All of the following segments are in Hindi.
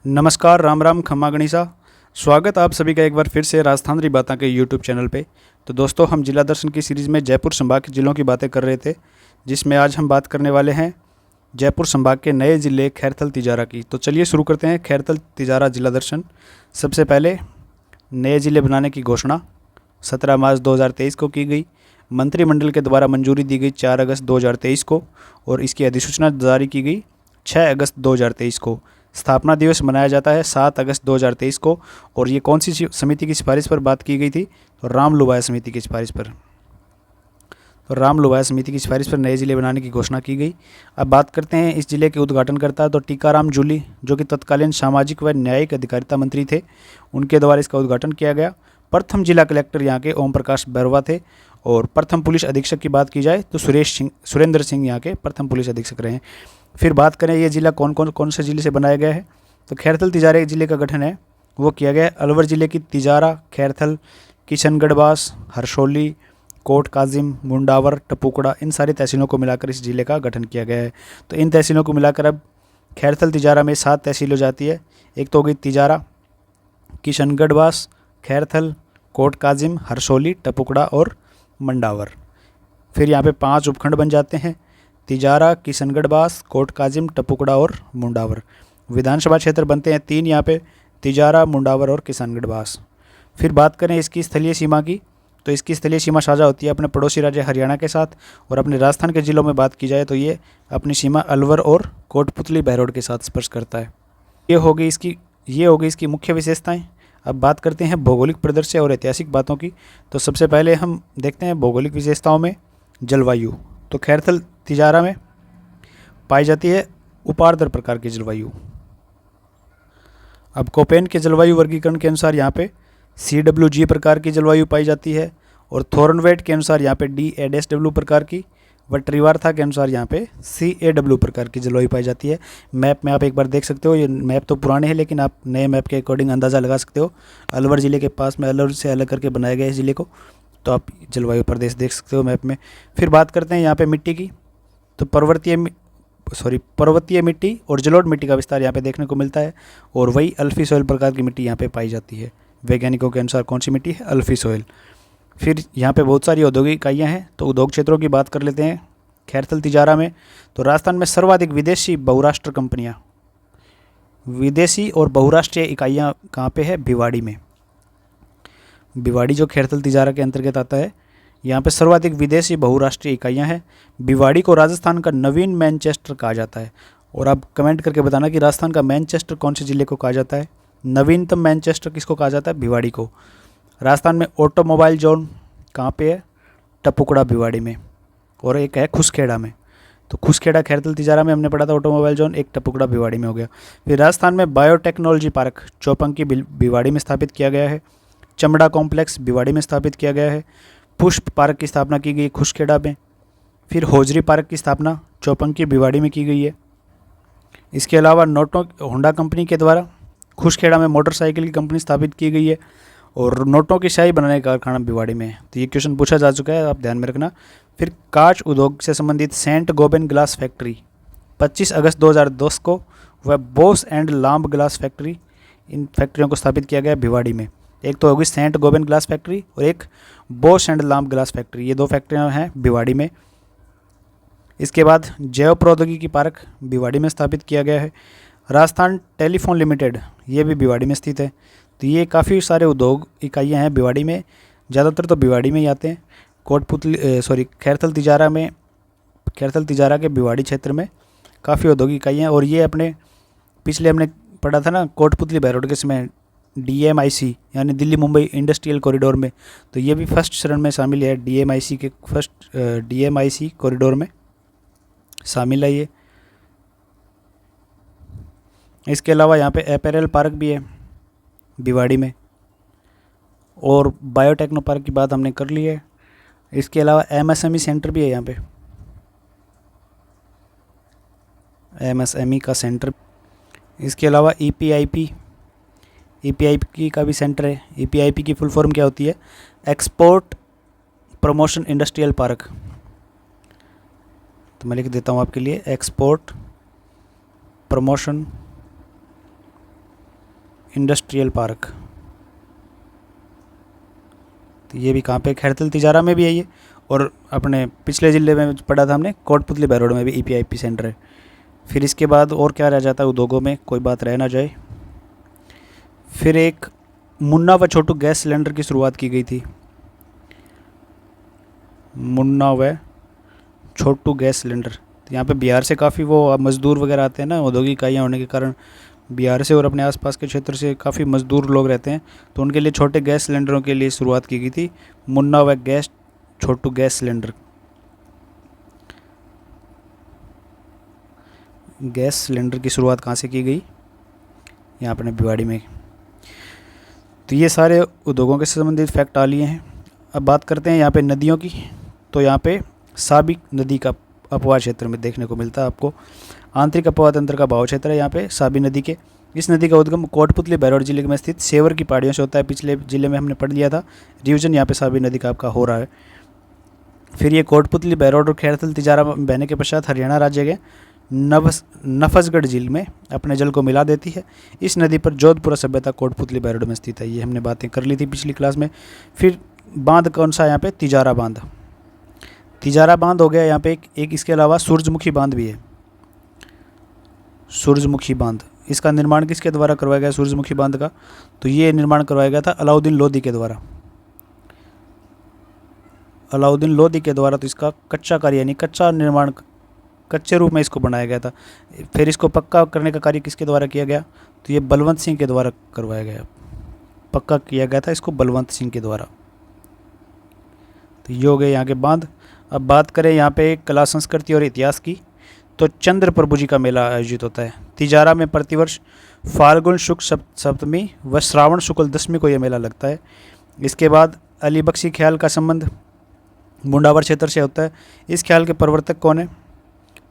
नमस्कार, राम राम, खम्मा गणिसा। स्वागत आप सभी का एक बार फिर से राजस्थान री बातें के यूट्यूब चैनल पे। तो दोस्तों, हम जिला दर्शन की सीरीज़ में जयपुर संभाग के ज़िलों की बातें कर रहे थे, जिसमें आज हम बात करने वाले हैं जयपुर संभाग के नए ज़िले खैरथल तिजारा की। तो चलिए शुरू करते हैं खैरथल तिजारा जिला दर्शन। सबसे पहले नए ज़िले बनाने की घोषणा 17 मार्च 2023 को की गई। मंत्रिमंडल के द्वारा मंजूरी दी गई 4 अगस्त 2023 को और इसकी अधिसूचना जारी की गई 6 अगस्त 2023 को। स्थापना दिवस मनाया जाता है 7 अगस्त 2023 को। और ये कौन सी समिति की सिफारिश पर बात की गई थी? तो राम लुबाया समिति की सिफारिश पर। तो राम लुबाया समिति की सिफारिश पर नए ज़िले बनाने की घोषणा की गई। अब बात करते हैं इस जिले के उद्घाटनकर्ता। तो टीकाराम जूली, जो कि तत्कालीन सामाजिक व न्यायिक अधिकारिता मंत्री थे, उनके द्वारा इसका उद्घाटन किया गया। प्रथम जिला कलेक्टर यहाँ के ओम प्रकाश बरवा थे। और प्रथम पुलिस अधीक्षक की बात की जाए तो सुरेंद्र सिंह यहाँ के प्रथम पुलिस अधीक्षक रहे हैं। फिर बात करें ये ज़िला कौन से ज़िले से बनाया गया है, तो खैरथल तिजारा ज़िले का गठन है वो किया गया है अलवर ज़िले की तिजारा, खैरथल, किशनगढ़बास, हरसौली, कोट काजिम, मुंडावर, टपुकड़ा, इन सारी तहसीलों को मिलाकर इस ज़िले का गठन किया गया है। तो इन तहसीलों को मिलाकर अब खैरथल तिजारा में 7 तहसील हो जाती है। एक तो हो गई तिजारा, किशनगढ़बास, खैरथल, कोट काजिम, हरसौली, टपुकड़ा और मंडावर। फिर यहाँ पे 5 उपखंड बन जाते हैं: तिजारा, किशनगढ़बास, कोट काजिम, टपुकड़ा और मुंडावर। विधानसभा क्षेत्र बनते हैं 3 यहाँ पे: तिजारा, मुंडावर और किशनगढ़बास। फिर बात करें इसकी स्थलीय सीमा की, तो इसकी स्थलीय सीमा साझा होती है अपने पड़ोसी राज्य हरियाणा के साथ। और अपने राजस्थान के ज़िलों में बात की जाए तो ये अपनी सीमा अलवर और कोटपुतली बहरोड के साथ स्पर्श करता है। ये हो गई इसकी मुख्य विशेषताएं। अब बात करते हैं भौगोलिक परिदृश्य और ऐतिहासिक बातों की। तो सबसे पहले हम देखते हैं भौगोलिक विशेषताओं में जलवायु। तो खैरथल तिजारा में पाई जाती है उपार्द्र प्रकार की जलवायु। अब कोपेन के जलवायु वर्गीकरण के अनुसार यहाँ पे CWG प्रकार की जलवायु पाई जाती है। और थोर्नवेट के अनुसार यहाँ पे DAW प्रकार की, व ट्रिवार्था के अनुसार यहाँ पे CAW प्रकार की जलवायु पाई जाती है। मैप में आप एक बार देख सकते हो। ये मैप तो पुराने हैं, लेकिन आप नए मैप के अकॉर्डिंग अंदाज़ा लगा सकते हो। अलवर ज़िले के पास में अलवर से अलग करके बनाया गया है इस ज़िले को, तो आप जलवायु प्रदेश देख सकते हो मैप में। फिर बात करते हैं यहाँ पे मिट्टी की। तो पर्वतीय मिट्टी और जलोढ़ मिट्टी का विस्तार यहाँ पे देखने को मिलता है। और वही अल्फी सॉइल प्रकार की मिट्टी यहाँ पे पाई जाती है। वैज्ञानिकों के अनुसार कौन सी मिट्टी है? अल्फी सॉइल। फिर यहाँ पे बहुत सारी औद्योगिक इकाइयाँ हैं, तो उद्योग क्षेत्रों की बात कर लेते हैं खैरथल तिजारा में। तो राजस्थान में सर्वाधिक विदेशी और बहुराष्ट्रीय इकाइयाँ कहाँ पे है? भिवाड़ी में। भिवाड़ी जो खैरथल तिजारा के अंतर्गत आता है, यहाँ पे सर्वाधिक विदेशी बहुराष्ट्रीय इकाइयाँ हैं। भिवाड़ी को राजस्थान का नवीन मैनचेस्टर कहा जाता है। और आप कमेंट करके बताना कि राजस्थान का मैनचेस्टर कौन से ज़िले को कहा जाता है? नवीनतम मैनचेस्टर किसको कहा जाता है? भिवाड़ी को। राजस्थान में ऑटोमोबाइल जोन कहाँ पे है? टपुकड़ा, भिवाड़ी में। और एक है खुसखेड़ा में। तो खुसखेड़ा खैरथल तिजारा में हमने पढ़ा था ऑटोमोबाइल जोन, एक टपुकड़ा भिवाड़ी में हो गया। फिर राजस्थान में बायोटेक्नोलॉजी पार्क चौपंकी भिवाड़ी में स्थापित किया गया है। चमड़ा कॉम्प्लेक्स भिवाड़ी में स्थापित किया गया है। पुष्प पार्क की स्थापना की गई खुसखेड़ा में। फिर होजरी पार्क की स्थापना चौपंकी भिवाड़ी में की गई है। इसके अलावा नोटों होंडा कंपनी के द्वारा खुसखेड़ा में मोटरसाइकिल की कंपनी स्थापित की गई है। और नोटों की स्याही बनाने का कारखाना भिवाड़ी में है। तो ये क्वेश्चन पूछा जा चुका है, आप ध्यान में रखना। फिर कांच उद्योग से संबंधित सेंट गोबेन ग्लास फैक्ट्री 25 अगस्त 2010 को, वह बोस एंड लाम्ब ग्लास फैक्ट्री, इन फैक्ट्रियों को स्थापित किया गया भिवाड़ी में। एक तो होगी सेंट गोबेन ग्लास फैक्ट्री और एक बोस एंड लाम्ब ग्लास फैक्ट्री, ये 2 फैक्ट्रियाँ हैं भिवाड़ी में। इसके बाद जैव प्रौद्योगिकी पार्क भिवाड़ी में स्थापित किया गया है। राजस्थान टेलीफोन लिमिटेड, ये भी भिवाड़ी में स्थित है। तो ये काफ़ी सारे उद्योग इकाइयाँ हैं भिवाड़ी में, ज़्यादातर तो भिवाड़ी में ही आते हैं। खैरथल तिजारा के भिवाड़ी क्षेत्र में काफ़ी औद्योगिक इकाइयाँ हैं। और ये अपने पिछले हमने पढ़ा था ना कोटपुतली बहरोड के समय DMIC यानी दिल्ली मुंबई इंडस्ट्रियल कॉरिडोर में, तो ये भी फर्स्ट चरण में शामिल है। DMIC कॉरिडोर में शामिल है ये। इसके अलावा यहाँ पे अपैरल पार्क भी है भिवाड़ी में। और बायोटेक्नो पार्क की बात हमने कर ली है। इसके अलावा MSME सेंटर भी है यहाँ पे, MSME का सेंटर। इसके अलावा EPIP का भी सेंटर है। EPIP की फुल फॉर्म क्या होती है? Export promotion industrial park. तो मैं लिख देता हूँ आपके लिए, एक्सपोर्ट प्रमोशन इंडस्ट्रियल पार्क। तो ये भी कहाँ पे, खैरथल तिजारा में भी है ये। और अपने पिछले ज़िले में पढ़ा था हमने, कोटपुतली बहरोड में भी EPIP सेंटर है। फिर इसके बाद और क्या रह जाता है उद्योगों में, कोई बात रह ना जाए। फिर एक मुन्ना व छोटू गैस सिलेंडर की शुरुआत की गई थी। मुन्ना व छोटू गैस सिलेंडर, तो यहाँ पे बिहार से काफ़ी वो मज़दूर वगैरह आते हैं ना, औद्योगिक इकाइयाँ होने के कारण बिहार से और अपने आसपास के क्षेत्र से काफ़ी मज़दूर लोग रहते हैं, तो उनके लिए छोटे गैस सिलेंडरों के लिए शुरुआत की गई थी मुन्ना व छोटू गैस सिलेंडर। गैस सिलेंडर की शुरुआत कहाँ से की गई, यहाँ अपने भिवाड़ी में। तो ये सारे उद्योगों के संबंधित फैक्ट आ लिए हैं। अब बात करते हैं यहाँ पे नदियों की। तो यहाँ पे साबिक नदी का अपवाह क्षेत्र में देखने को मिलता है आपको। आंतरिक अपवाह तंत्र का भाव क्षेत्र है यहाँ पे साबी नदी के। इस नदी का उद्गम कोटपुतली बहरोड जिले में स्थित सेवर की पहाड़ियों से होता है। पिछले जिले में हमने पढ़ लिया था, रिविजन यहाँ पे साबी नदी का आपका हो रहा है। फिर ये कोटपुतली बहरोड और खैरथल तिजारा बहने के पश्चात हरियाणा राज्य के नफसगढ़ झील में अपने जल को मिला देती है। इस नदी पर जोधपुरा सभ्यता कोटपुतली बहरोड में स्थित है। ये हमने बातें कर ली थी पिछली क्लास में। फिर बांध कौन सा है यहाँ पे, तिजारा बांध। तिजारा बांध हो गया यहाँ पे एक इसके अलावा सूरजमुखी बांध भी है। सूरजमुखी बांध, इसका निर्माण किसके द्वारा करवाया गया सूरजमुखी बांध का, तो ये निर्माण करवाया गया था अलाउद्दीन लोधी के द्वारा। अलाउद्दीन लोधी के द्वारा। तो इसका कच्चा कार्य यानी कच्चा निर्माण, कच्चे रूप में इसको बनाया गया था। फिर इसको पक्का करने का कार्य किसके द्वारा किया गया, तो ये बलवंत सिंह के द्वारा करवाया गया, पक्का किया गया था इसको बलवंत सिंह के द्वारा। तो ये हो गए यहाँ के बांध। अब बात करें यहाँ पे कला संस्कृति और इतिहास की, तो चंद्र प्रभु जी का मेला आयोजित होता है तिजारा में प्रतिवर्ष फाल्गुन शुक्ल सप्तमी व श्रावण शुक्ल दशमी को यह मेला लगता है। इसके बाद अली बख्शी ख्याल का संबंध मुंडावर क्षेत्र से होता है। इस ख्याल के प्रवर्तक कौन है,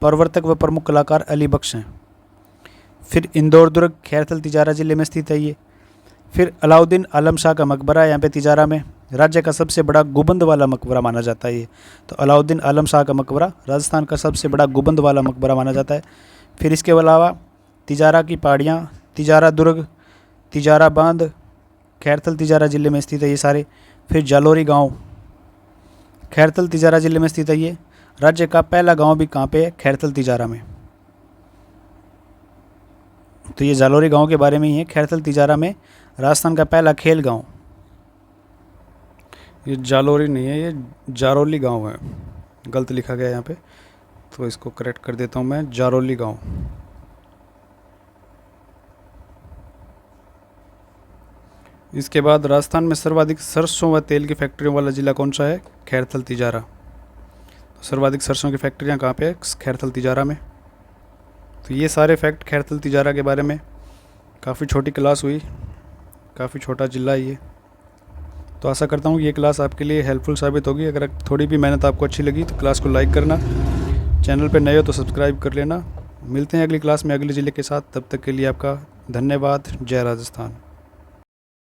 प्रवर्तक व प्रमुख कलाकार अली बख्श हैं। फिर इंदौर दुर्ग खैरथल तिजारा जिले में स्थित है ये। फिर अलाउद्दीन आलम शाह का मकबरा यहाँ पे तिजारा में, राज्य का सबसे बड़ा गुंबद वाला मकबरा माना जाता है ये। तो अलाउद्दीन आलम शाह का मकबरा राजस्थान का सबसे बड़ा गुंबद वाला मकबरा माना जाता है। फिर इसके अलावा तिजारा की पहाड़ियाँ, तिजारा दुर्ग, तिजारा बांध खैरथल तिजारा जिले में स्थित है ये सारे। फिर जालोरी गाँव खैरथल तिजारा जिले में स्थित है ये। राज्य का पहला गांव भी कहाँ पे है, खैरथल तिजारा में। तो ये जालोरी गांव के बारे में ही है, खैरथल तिजारा में राजस्थान का पहला खेल गांव। ये जालोरी नहीं है, ये जारोली गांव है, गलत लिखा गया यहाँ पे, तो इसको करेक्ट कर देता हूँ मैं, जारोली गांव। इसके बाद राजस्थान में सर्वाधिक सरसों व तेल की फैक्ट्रियों वाला जिला कौन सा है, खैरथल तिजारा। सर्वाधिक सरसों की फैक्ट्रियाँ कहाँ पे है, खैरथल तिजारा में। तो ये सारे फैक्ट खैरथल तिजारा के बारे में। काफ़ी छोटी क्लास हुई, काफ़ी छोटा जिला है ये। तो आशा करता हूँ ये क्लास आपके लिए हेल्पफुल साबित होगी। अगर थोड़ी भी मेहनत आपको अच्छी लगी तो क्लास को लाइक करना, चैनल पे नए हो तो सब्सक्राइब कर लेना। मिलते हैं अगली क्लास में अगले ज़िले के साथ, तब तक के लिए आपका धन्यवाद। जय राजस्थान।